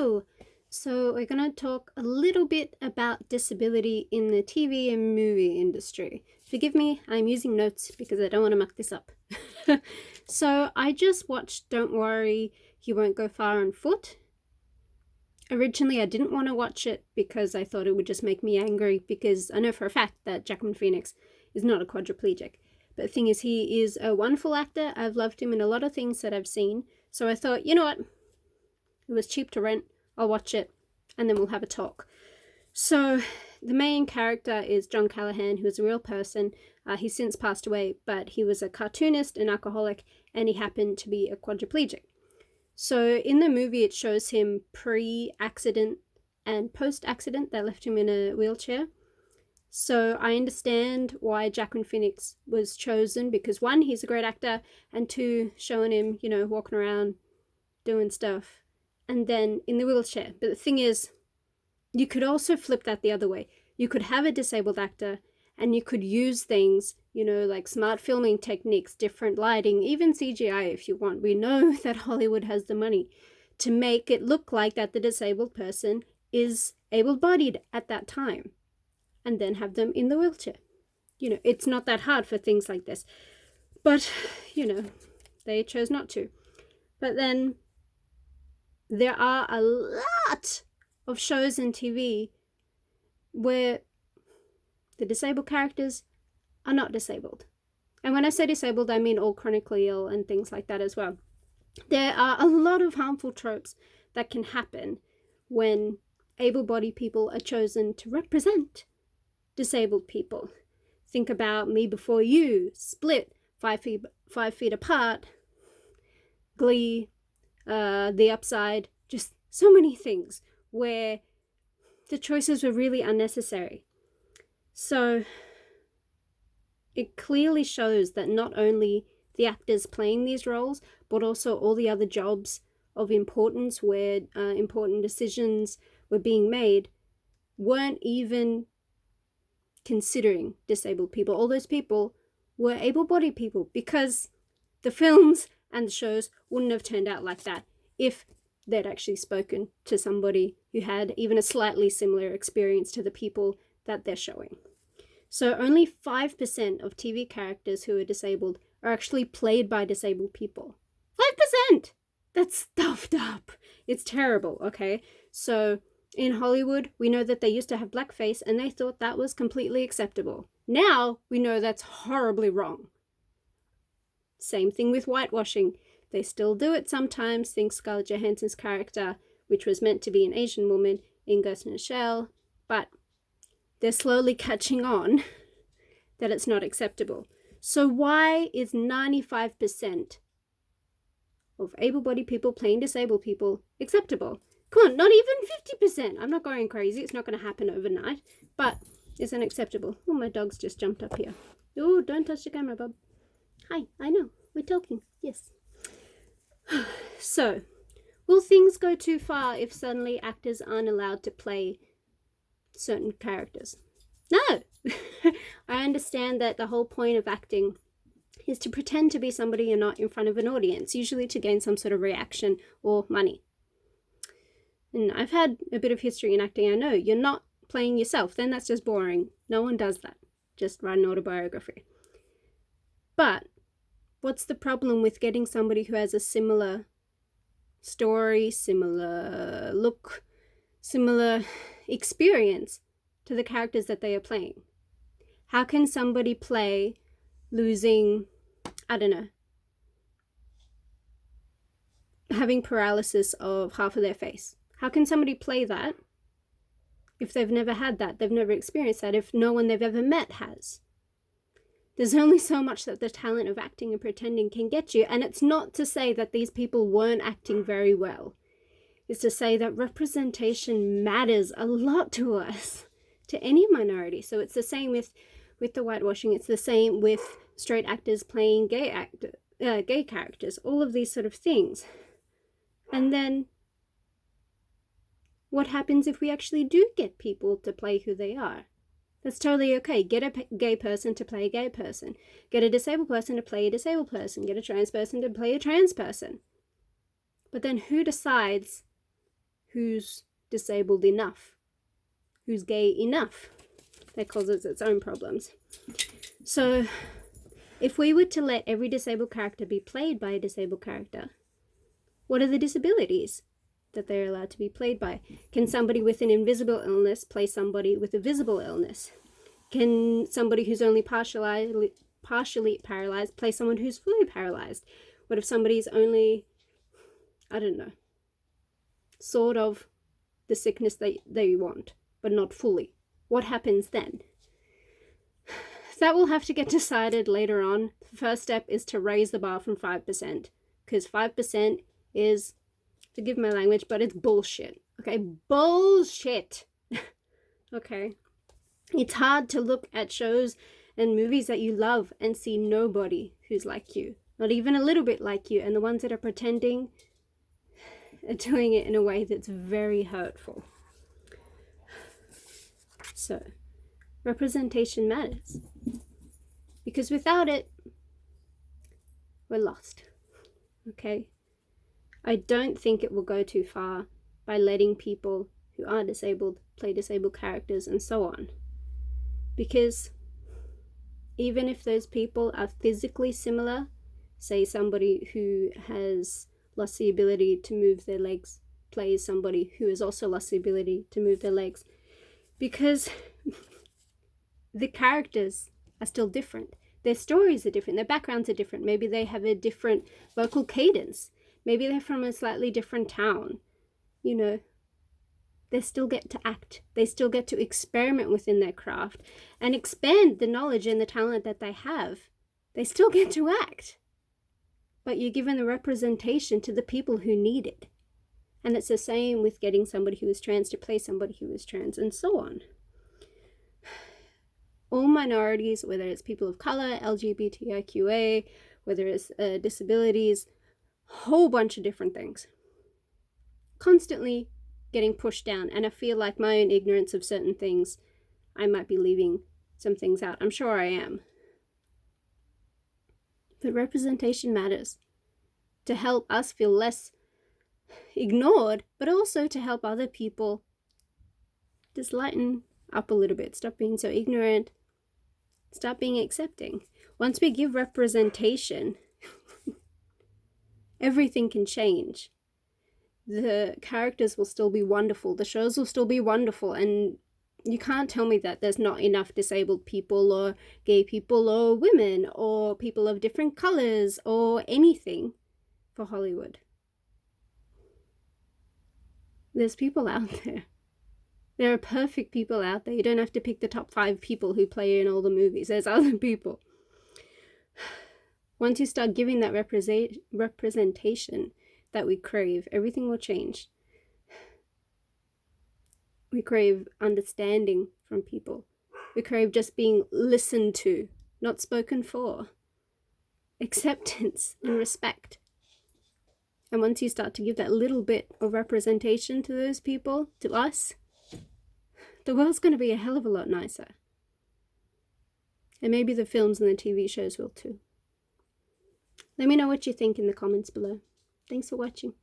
Hello! So, we're going to talk a little bit about disability in the TV and movie industry. Forgive me, I'm using notes because I don't want to muck this up. So, I just watched Don't Worry, You Won't Go Far on Foot. Originally, I didn't want to watch it because I thought it would just make me angry, because I know for a fact that Joaquin Phoenix is not a quadriplegic. But the thing is, he is a wonderful actor. I've loved him in a lot of things that I've seen. So I thought, you know what? It was cheap to rent. I'll watch it and then we'll have a talk. So the main character is John Callahan, who is a real person. He's since passed away, but he was a cartoonist, an alcoholic, and he happened to be a quadriplegic. So in the movie, it shows him pre-accident and post-accident. They left him in a wheelchair. So I understand why Joaquin Phoenix was chosen, because one, he's a great actor, and two, showing him, walking around doing stuff, and then in the wheelchair. But the thing is, you could also flip that the other way. You could have a disabled actor and you could use things, like smart filming techniques, different lighting, even CGI if you want. We know that Hollywood has the money to make it look like that the disabled person is able-bodied at that time, and then have them in the wheelchair. It's not that hard for things like this. But, they chose not to. But then there are a lot of shows and TV where the disabled characters are not disabled. And when I say disabled, I mean all chronically ill and things like that as well. There are a lot of harmful tropes that can happen when able-bodied people are chosen to represent disabled people. Think about Me Before You, Split, 5 Feet Apart, Glee, The Upside, just so many things where the choices were really unnecessary. So it clearly shows that not only the actors playing these roles, but also all the other jobs of importance where important decisions were being made weren't even considering disabled people. All those people were able-bodied people, because the films and the shows wouldn't have turned out like that if they'd actually spoken to somebody who had even a slightly similar experience to the people that they're showing. So only 5% of TV characters who are disabled are actually played by disabled people. 5%! That's stuffed up. It's terrible, okay? So in Hollywood, we know that they used to have blackface and they thought that was completely acceptable. Now we know that's horribly wrong. Same thing with whitewashing. They still do it sometimes. Think Scarlett Johansson's character, which was meant to be an Asian woman in Ghost in the Shell, but they're slowly catching on that it's not acceptable. So why is 95% of able-bodied people playing disabled people acceptable? Come on, not even 50%. I'm not going crazy. It's not going to happen overnight, but it's unacceptable. Oh, my dog's just jumped up here. Oh, don't touch the camera, bub. Hi, I know. We're talking. Yes. So, will things go too far if suddenly actors aren't allowed to play certain characters? No! I understand that the whole point of acting is to pretend to be somebody you're not in front of an audience, usually to gain some sort of reaction or money. And I've had a bit of history in acting. I know you're not playing yourself, then that's just boring. No one does that. Just write an autobiography. But what's the problem with getting somebody who has a similar story, similar look, similar experience to the characters that they are playing? How can somebody play losing, having paralysis of half of their face? How can somebody play that if they've never had that, they've never experienced that, if no one they've ever met has? There's only so much that the talent of acting and pretending can get you, and it's not to say that these people weren't acting very well. It's to say that representation matters a lot to us, to any minority. So it's the same with the whitewashing. It's the same with straight actors playing gay characters, all of these sort of things. And then what happens if we actually do get people to play who they are? That's totally okay. Get a gay person to play a gay person. Get a disabled person to play a disabled person. Get a trans person to play a trans person. But then who decides who's disabled enough, who's gay enough, that causes its own problems. So if we were to let every disabled character be played by a disabled character, what are the disabilities that they're allowed to be played by? Can somebody with an invisible illness play somebody with a visible illness? Can somebody who's only partially paralyzed play someone who's fully paralyzed? What if somebody's only, I don't know, sort of the sickness that they want, but not fully? What happens then? That will have to get decided later on. The first step is to raise the bar from 5%, because 5% is, forgive my language, but it's bullshit. Okay, bullshit. Okay. It's hard to look at shows and movies that you love and see nobody who's like you, not even a little bit like you, and the ones that are pretending are doing it in a way that's very hurtful. So, representation matters, because without it, we're lost. Okay? I don't think it will go too far by letting people who are disabled play disabled characters and so on. Because even if those people are physically similar, say somebody who has lost the ability to move their legs plays somebody who has also lost the ability to move their legs, because the characters are still different. Their stories are different. Their backgrounds are different. Maybe they have a different vocal cadence. Maybe they're from a slightly different town. You know, they still get to act. They still get to experiment within their craft and expand the knowledge and the talent that they have. They still get to act. But you're given the representation to the people who need it. And it's the same with getting somebody who is trans to play somebody who is trans, and so on. All minorities, whether it's people of color, LGBTIQA, whether it's disabilities, whole bunch of different things, constantly getting pushed down. And I feel like my own ignorance of certain things, I might be leaving some things out. I'm sure I am. But representation matters to help us feel less ignored, but also to help other people just lighten up a little bit, stop being so ignorant, stop being accepting. Once we give representation, everything can change. The characters will still be wonderful, the shows will still be wonderful, and you can't tell me that there's not enough disabled people or gay people or women or people of different colors or anything for Hollywood. There's people out there. There are perfect people out there. You don't have to pick the top 5 people who play in all the movies. There's other people. Once you start giving that representation that we crave, everything will change. We crave understanding from people. We crave just being listened to, not spoken for. Acceptance and respect. And once you start to give that little bit of representation to those people, to us, the world's going to be a hell of a lot nicer. And maybe the films and the TV shows will too. Let me know what you think in the comments below. Thanks for watching.